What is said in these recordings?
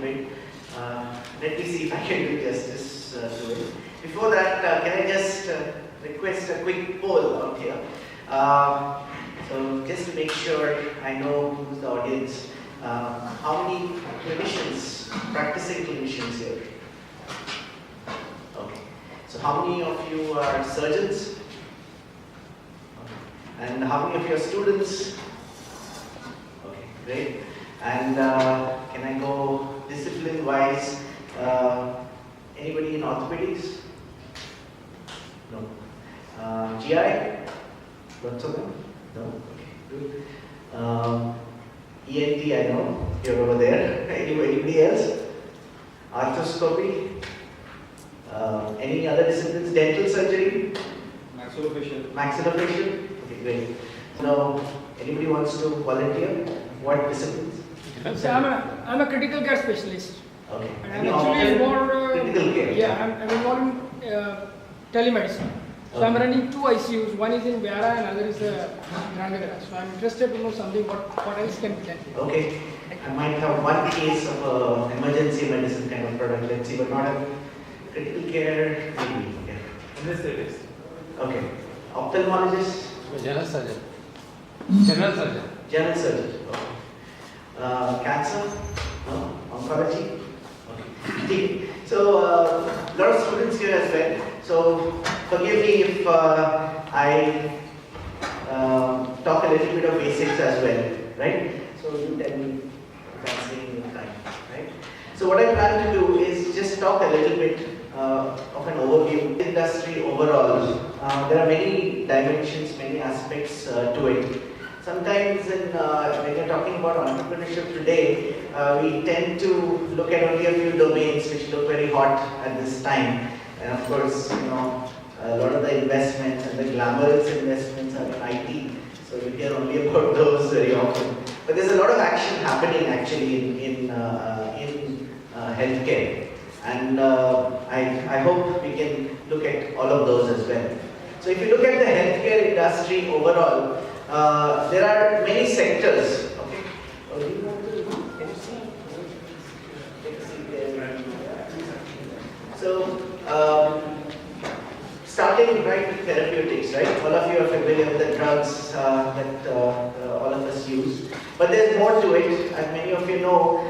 bit. Let me see if I can do justice to it. Before that, can I just request a quick poll out here? So just to make sure I know who's the audience, how many clinicians, practicing clinicians here? Okay. So how many of you are surgeons? Okay. And how many of you are students? Okay, great. And can I go discipline-wise? Anybody in orthopedics? No. GI? Lots of them? No? Okay, good. ENT, I know, you're over there. Anybody else? Arthroscopy? Any other disciplines? Dental surgery? Maxillofacial. Maxillofacial? Okay, great. Now, anybody wants to volunteer? What disciplines? So I'm a critical care specialist. Okay. And I'm actually involved. Critical care. Yeah, I'm involved in telemedicine. So I'm running 2 ICUs. One is in Vyara and other is Grandagara. So I'm interested to know something what else can be done. Okay. I might have one case of emergency medicine kind of product, let's see, but not a critical care, maybe. Yeah. Anesthetist. Okay. Ophthalmologist? General surgeon. General surgeon. General surgeon. Okay. Cancer? No. Oncology? Okay. So, a lot of students here as well. So, forgive me if I talk a little bit of basics as well, right? So, you tell me if I'm saving your time, right? So, what I plan to do is just talk a little bit of an overview of the industry overall. There are many dimensions, many aspects to it. Sometimes when you're talking about entrepreneurship today, we tend to look at only a few domains which look very hot at this time. And of course, you know, a lot of the investments and the glamorous investments are in IT. So you hear only about those very often. But there's a lot of action happening actually in healthcare. And I hope we can look at all of those as well. So if you look at the healthcare industry overall, there are many sectors. Okay. Oh, do you want to can you see? Can you see there? So starting right with therapeutics, right? All of you are familiar with the drugs that all of us use. But there's more to it, as many of you know.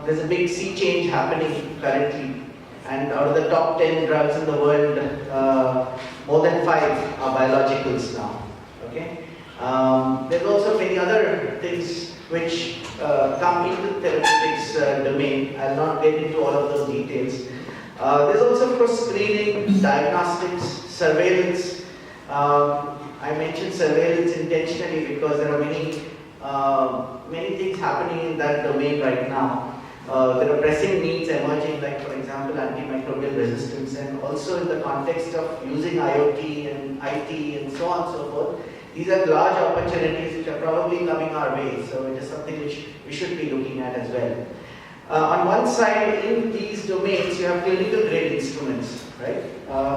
There's a big sea change happening currently, and out of the top 10 drugs in the world, more than 5 are biologicals now. Okay. There's also many other things which come into the therapeutics domain. I'll not get into all of those details. There's also, of course, screening, diagnostics, surveillance. I mentioned surveillance intentionally because there are many things happening in that domain right now. There are pressing needs emerging, like for example antimicrobial resistance, and also in the context of using IoT and IT and so on and so forth. These are large opportunities which are probably coming our way, so it is something which we should be looking at as well. On one side, in these domains, you have clinical grade instruments, right,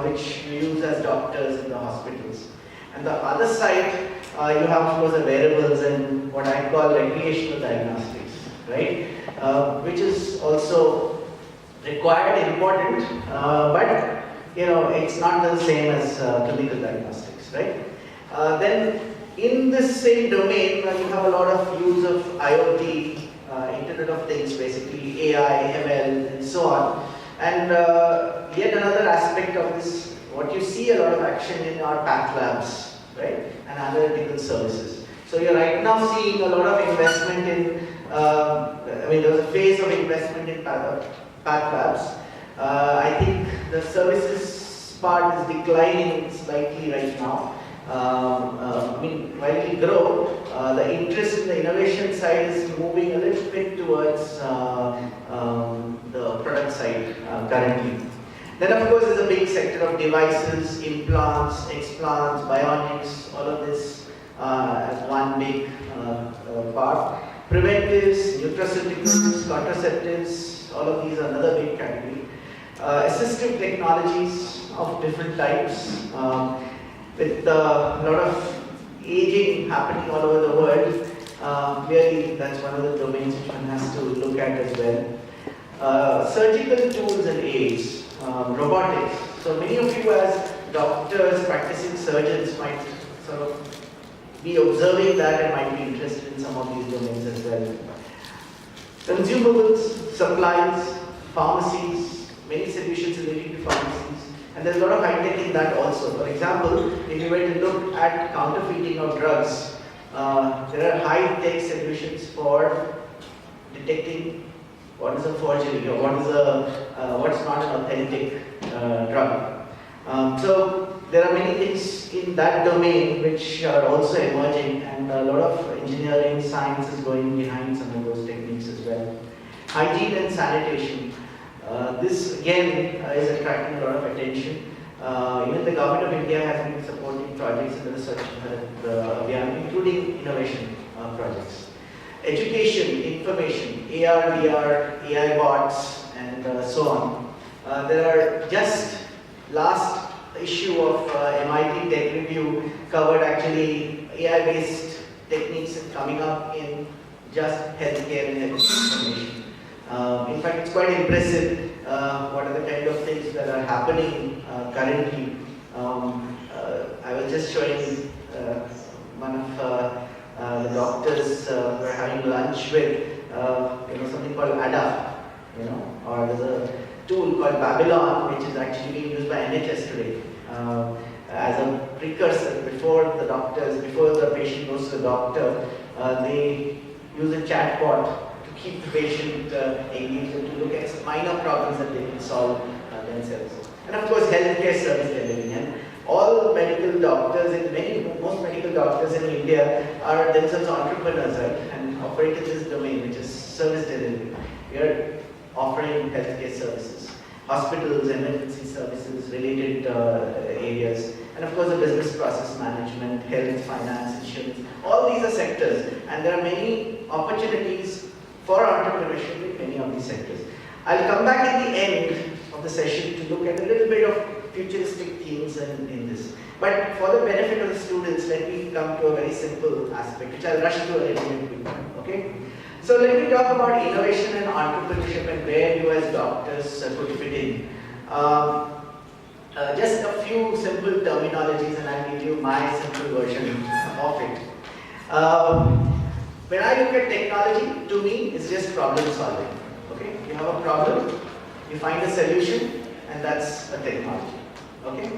which we use as doctors in the hospitals. And the other side, you have, of course, the wearables and what I call recreational diagnostics, right, which is also required, important, but you know, it's not the same as clinical diagnostics, right? Then, in this same domain, you have a lot of use of IoT, Internet of Things, basically AI, ML, and so on. And yet another aspect of this, what you see a lot of action in are path labs, right, and analytical services. So you're right now seeing a lot of investment in, there was a phase of investment in path labs. I think the services part is declining slightly right now. While we grow, the interest in the innovation side is moving a little bit towards the product side currently. Then of course there's a big sector of devices, implants, explants, bionics, all of this as one big part. Preventives, nutraceuticals, contraceptives, all of these are another big category. Assistive technologies of different types. With a lot of aging happening all over the world, Clearly, that's one of the domains which one has to look at as well. Surgical tools and aids, robotics. So many of you as doctors, practicing surgeons might sort of be observing that and might be interested in some of these domains as well. Consumables, supplies, pharmacies, many solutions relating to pharmacies, and there's a lot of high tech in that also. For example, if you were to look at counterfeiting of drugs, there are high tech solutions for detecting what is a forgery or what's not an authentic drug. So there are many things in that domain which are also emerging, and a lot of engineering science is going behind some of those techniques as well. Hygiene and sanitation. This again is attracting a lot of attention. Even the government of India has been supporting projects in the research Abhiyan, including innovation projects. Education, information, AR, VR, AI bots, and so on. There are just last issue of MIT Tech Review covered actually AI-based techniques coming up in just healthcare and health information. In fact, it's quite impressive what are the kind of things that are happening currently. I was just showing one of the doctors we're having lunch with, something called ADA, or there's a tool called Babylon, which is actually being used by NHS today as a precursor before the patient goes to the doctor. They use a chatbot to keep the patient engaged and to look at minor problems that they can solve themselves. And of course, healthcare service delivery. And all medical doctors, most medical doctors in India are themselves entrepreneurs, right? And operate in this domain, which is service delivery. We are offering healthcare services, hospitals, emergency services, related areas, and of course the business process management, health, finance, insurance. All these are sectors, and there are many opportunities for entrepreneurship in many of these sectors. I'll come back at the end of the session to look at a little bit of futuristic themes in this. But for the benefit of the students, let me come to a very simple aspect, which I'll rush through a little bit quickly. Okay? So let me talk about innovation and entrepreneurship and where you as doctors could fit in. Just a few simple terminologies, and I'll give you my simple version of it. When I look at technology, to me, it's just problem solving. Okay? You have a problem, you find a solution, and that's a technology. Okay?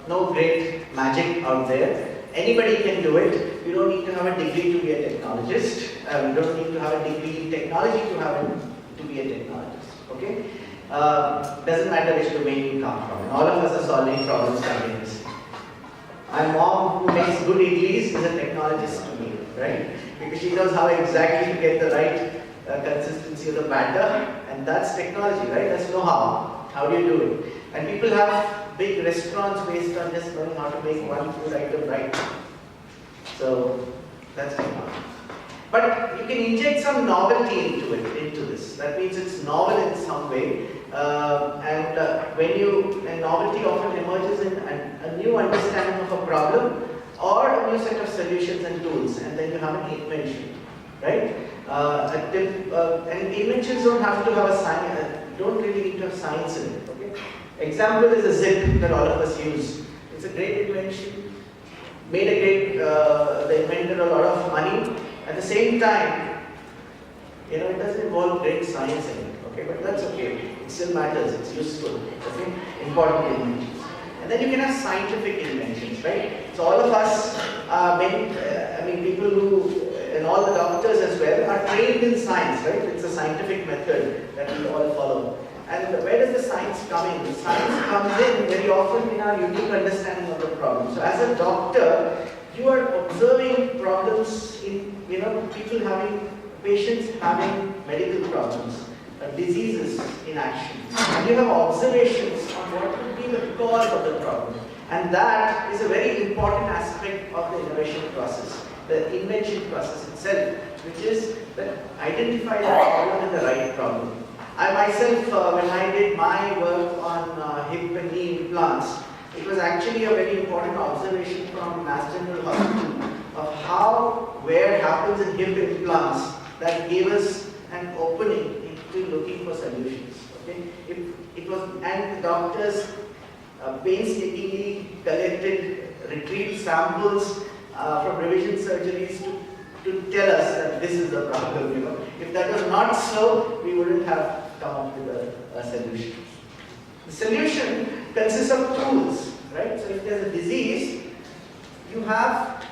No great magic out there. Anybody can do it. You don't need to have a degree to be a technologist. You don't need to have a degree in technology to be a technologist. Okay? Doesn't matter which domain you come from. And all of us are solving problems simultaneously. My mom, who makes good idlis, is a technologist to me, right? Because she knows how exactly to get the right consistency of the batter, and that's technology, right? That's know-how. How do you do it? And people have big restaurants based on just knowing how to make one food item right. So that's technology. But you can inject some novelty into this. That means it's novel in some way. And novelty often emerges in a new understanding of a problem or a new set of solutions and tools, and then you have an invention, right? And inventions don't have to have a science. Don't really need to have science in it. Okay? Example is a zip that all of us use. It's a great invention. The inventor a lot of money. At the same time, it doesn't involve great science in it. Okay, but that's okay. It still matters. It's useful. Okay, important inventions. And then you can have scientific inventions, right? So all of us, people who, and all the doctors as well, are trained in science, right? It's a scientific method that we all follow. And where does the science come in? The science comes in very often in our unique understanding of the problem. So as a doctor, you are observing problems in, patients having medical problems, diseases in action. And you have observations on what could be the cause of the problem. And that is a very important aspect of the innovation process, the invention process itself, which is that identify the problem and the right problem. I myself, when I did my work on hip and knee implants, it was actually a very important observation from Mass General Hospital, of how wear happens in hip implants that gave us an opening into looking for solutions. Okay, it was, and the doctors painstakingly collected, retrieved samples from revision surgeries to tell us that this is the problem. You know, if that was not so, we wouldn't have come up with a solution. The solution consists of tools, right? So if there's a disease, you have,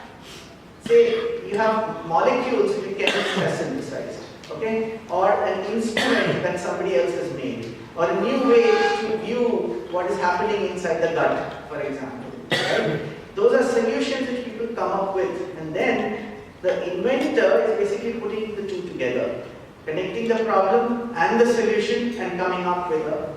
say, you have molecules which you can synthesized, okay, or an instrument that somebody else has made, or a new way to view what is happening inside the gut, for example. Right? Those are solutions which people come up with, and then the inventor is basically putting the two together, connecting the problem and the solution, and coming up with a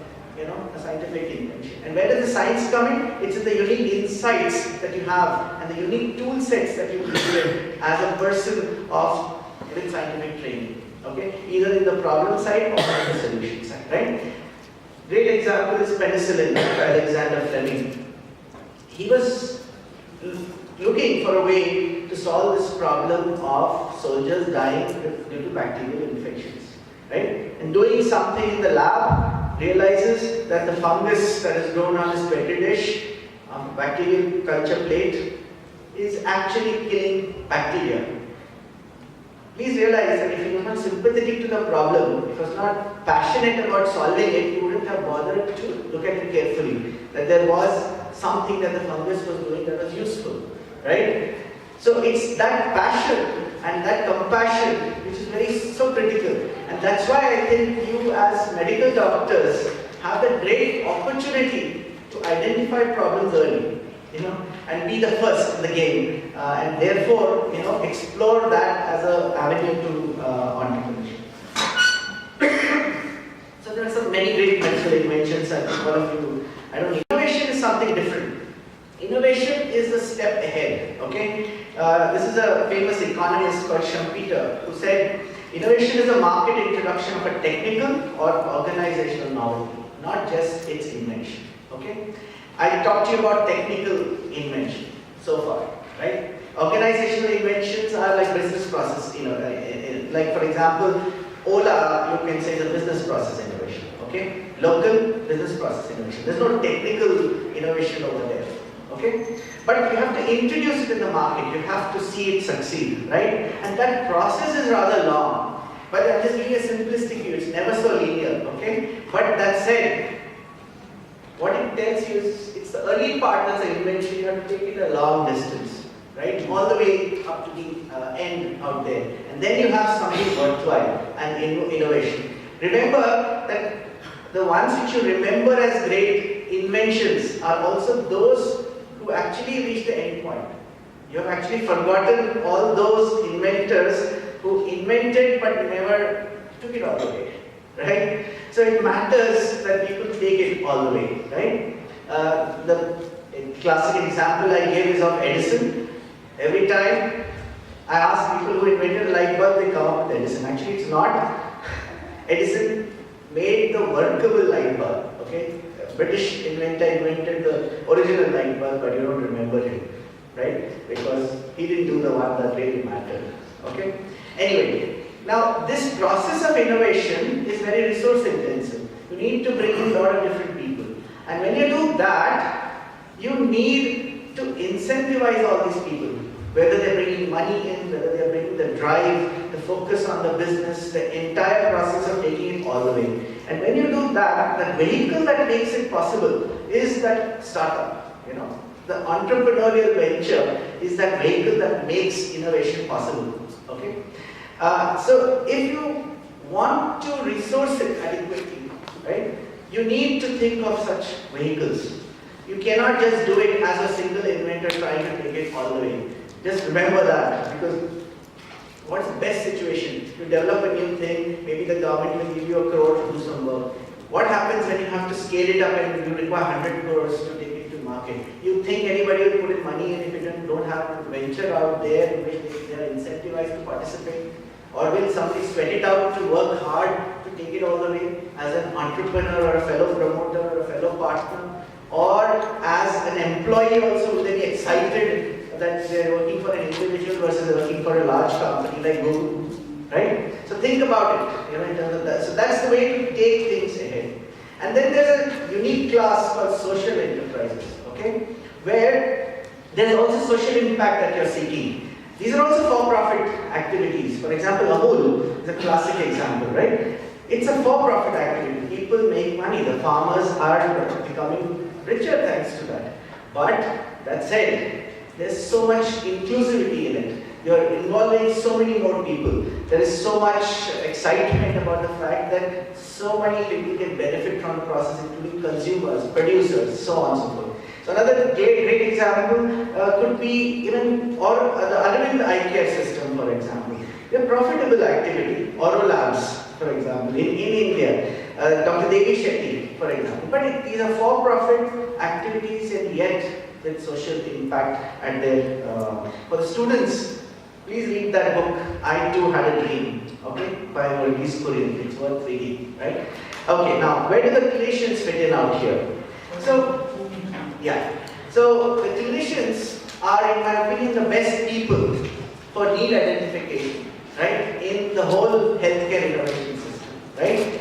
scientific invention. And where does the science come in? It's in the unique insights that you have and the unique tool sets that you create as a person with scientific training. Okay, either in the problem side or in the solution side, right? Great example is penicillin by Alexander Fleming. He was looking for a way to solve this problem of soldiers dying due to bacterial infections, right? And doing something in the lab, realizes that the fungus that is grown on his petri dish, bacterial culture plate, is actually killing bacteria. Please realize that if he was not sympathetic to the problem, if he was not passionate about solving it, he wouldn't have bothered to look at it carefully. That there was something that the fungus was doing that was useful, right? So it's that passion and that compassion which is so critical. And that's why I think you as medical doctors have the great opportunity to identify problems early, and be the first in the game, and therefore, explore that as an avenue to entrepreneurship. So there are so many great medical inventions. I think all of you, innovation is something different. Innovation is a step ahead, okay? This is a famous economist called Schumpeter who said, innovation is a market introduction of a technical or organizational novelty, not just its invention, okay? I talked to you about technical invention so far, right? Organizational inventions are like business process, like for example, Ola, you can say, is a business process innovation, okay? Local business process innovation. There's no technical innovation over there. Okay? But you have to introduce it in the market, you have to see it succeed, right? And that process is rather long. But I'm just giving a simplistic view, it's never so linear, okay? But that said, what it tells you is, it's the early part that's an invention, you have to take it a long distance, right? All the way up to the end out there. And then you have something worthwhile and innovation. Remember that the ones which you remember as great inventions are also those who actually reach the end point. You have actually forgotten all those inventors who invented but never took it all the way, right? So it matters that people take it all the way, right? The classic example I gave is of Edison. Every time I ask people who invented a light bulb, they come up with Edison. Actually, it's not. Edison made the workable light bulb, okay? British inventor invented the original light bulb, but you don't remember him, right? Because he didn't do the one that really mattered, okay? Anyway, now this process of innovation is very resource intensive. You need to bring in a lot of different people. And when you do that, you need to incentivize all these people. Whether they're bringing money in, whether they're bringing the drive, the focus on the business, the entire process of taking it all the way. And when you do that, the vehicle that makes it possible is that startup, The entrepreneurial venture is that vehicle that makes innovation possible, okay? So if you want to resource it adequately, right, you need to think of such vehicles. You cannot just do it as a single inventor trying to take it all the way. Just remember that, because what's the best situation? You develop a new thing, maybe the government will give you 1 crore to do some work. What happens when you have to scale it up and you require 100 crores to take it to market? You think anybody will put in money, and if you don't have to venture out there in which they are incentivized to participate? Or will somebody sweat it out to work hard to take it all the way as an entrepreneur or a fellow promoter or a fellow partner? Or as an employee also, will they be excited that they're working for an individual versus working for a large company like Google, right? So think about it, in terms of that. So that's the way to take things ahead. And then there's a unique class called social enterprises, okay, where there's also social impact that you're seeking. These are also for-profit activities. For example, Amul is a classic example, right? It's a for-profit activity. People make money. The farmers are becoming richer thanks to that. But that said, there's so much inclusivity in it. You're involving so many more people. There is so much excitement about the fact that so many people can benefit from the process, including consumers, producers, so on and so forth. So another great example could be even the Aravind eye care system, for example. A profitable activity, Oro Labs, for example, in India, Dr. Devi Shetty, for example. But these are for-profit activities and yet with social impact at their, for the students, please read that book, I Too Had a Dream, okay, by Maurice Korean. It's worth reading, right? Okay, now, where do the clinicians fit in out here? So, yeah. So, the clinicians are, in my opinion, the best people for need identification, right, in the whole healthcare innovation system, right?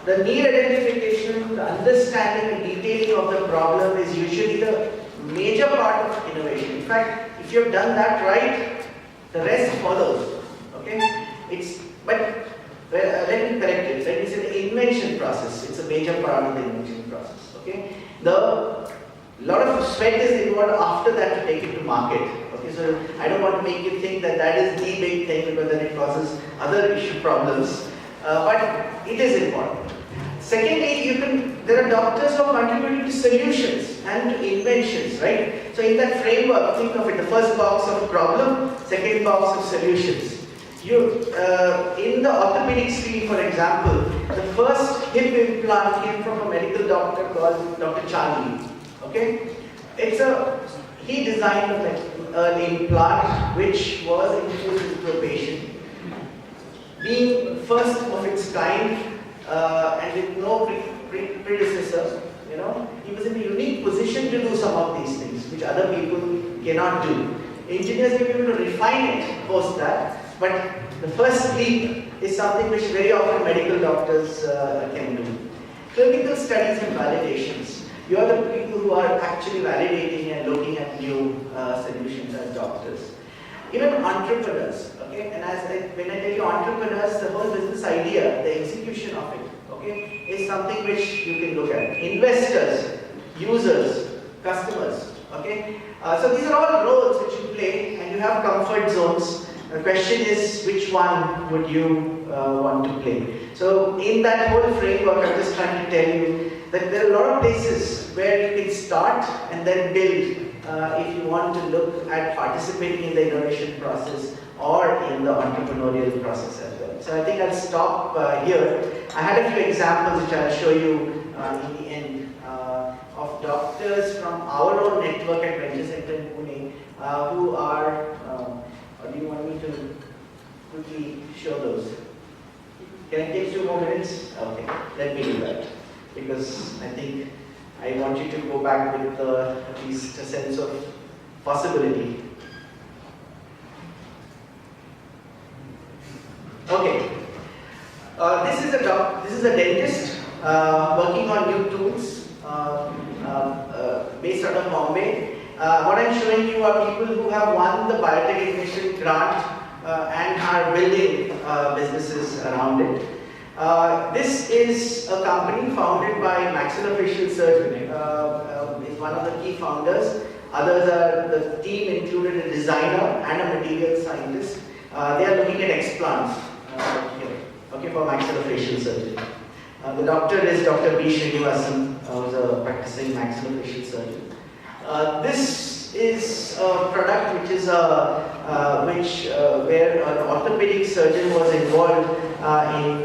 The need identification, the understanding and detailing of the problem is usually the major part of innovation. In fact, if you have done that right, the rest follows, okay? Let me correct it. Let me say the invention process. It's a major part of the invention process, okay? Lot of sweat is involved after that to take it to market. Okay, so I don't want to make you think that that is the big thing because then it causes other issue problems. But it is important. Secondly, there are doctors who are contributing to solutions and to inventions, right? So in that framework, think of it: the first box of problem, second box of solutions. In the orthopedics field, for example, the first hip implant came from a medical doctor called Dr. Charlie. Okay, he designed an implant which was introduced into a patient, being first of its kind and with no predecessor. He was in a unique position to do some of these things which other people cannot do. Engineers may be able to refine it post that, but the first leap is something which very often medical doctors can do. Clinical studies and validations. You are the people who are actually validating and looking at new solutions as doctors. Even entrepreneurs, okay? And when I tell you entrepreneurs, the whole business idea, the execution of it, okay, is something which you can look at. Investors, users, customers, okay? So these are all roles which you play, and you have comfort zones. The question is, which one would you want to play? So in that whole framework, I'm just trying to tell you that there are a lot of places where you can start and then build if you want to look at participating in the innovation process or in the entrepreneurial process as well. So I think I'll stop here. I had a few examples which I'll show you in the end of doctors from our own network at Venture Center in Pune who are, or do you want me to quickly show those? Can I take 2 more minutes? Okay, let me do that. Because I think I want you to go back with at least a sense of possibility. Okay, this is a dentist working on new tools based out of Bombay. What I'm showing you are people who have won the biotech innovation grant and are building businesses around it. This is a company founded by maxillofacial surgeon, is one of the key founders. Others are the team included a designer and a material scientist. They are looking at explants here, okay, for maxillofacial surgery. The doctor is Dr. B. Srinivasan, who's a practicing maxillofacial surgeon. This is a product which is where an orthopedic surgeon was involved in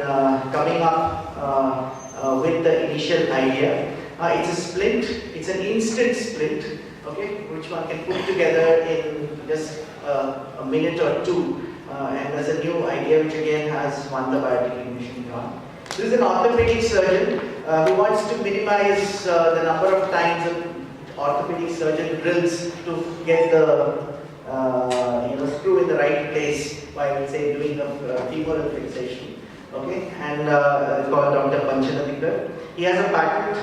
coming up with the initial idea. It's a splint. It's an instant splint, okay, which one can put together in just a minute or 2. And there's a new idea which again has won the biotech innovation grant. This is an orthopedic surgeon who wants to minimize the number of times an orthopedic surgeon drills to get the screw in the right place while, say, doing a femoral fixation. Okay, and called Dr. Panchanathikar. He has a patent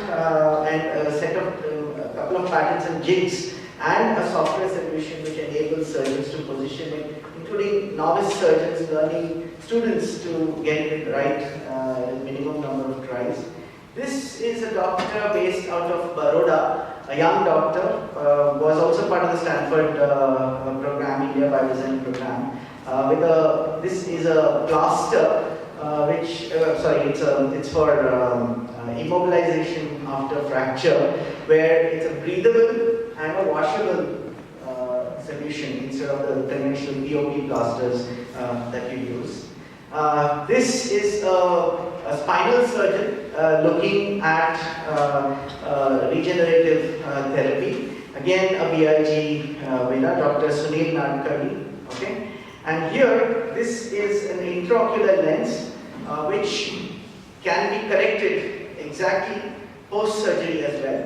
and a couple of patents and jigs and a software solution which enables surgeons to position it, including novice surgeons learning students to get it right minimum number of tries. This is a doctor based out of Baroda, a young doctor, was also part of the Stanford program, India Biodesign program. This is a plaster, it's for immobilization after fracture, where it's a breathable and a washable solution instead of the conventional POP plasters that you use. This is a spinal surgeon looking at regenerative therapy. Again, a BIG winner, Dr. Sunil Nadkarni. Okay, and here this is an intraocular lens which can be corrected exactly post-surgery as well.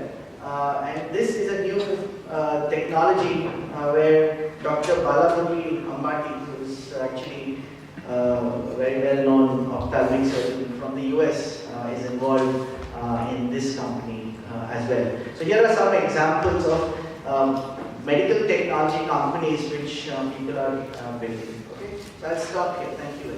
And this is a new technology where Dr. Balamurali Ambati, who is actually very well-known ophthalmic surgeon from the US, is involved in this company as well. So here are some examples of medical technology companies which people are building. Okay, so I'll stop here. Thank you.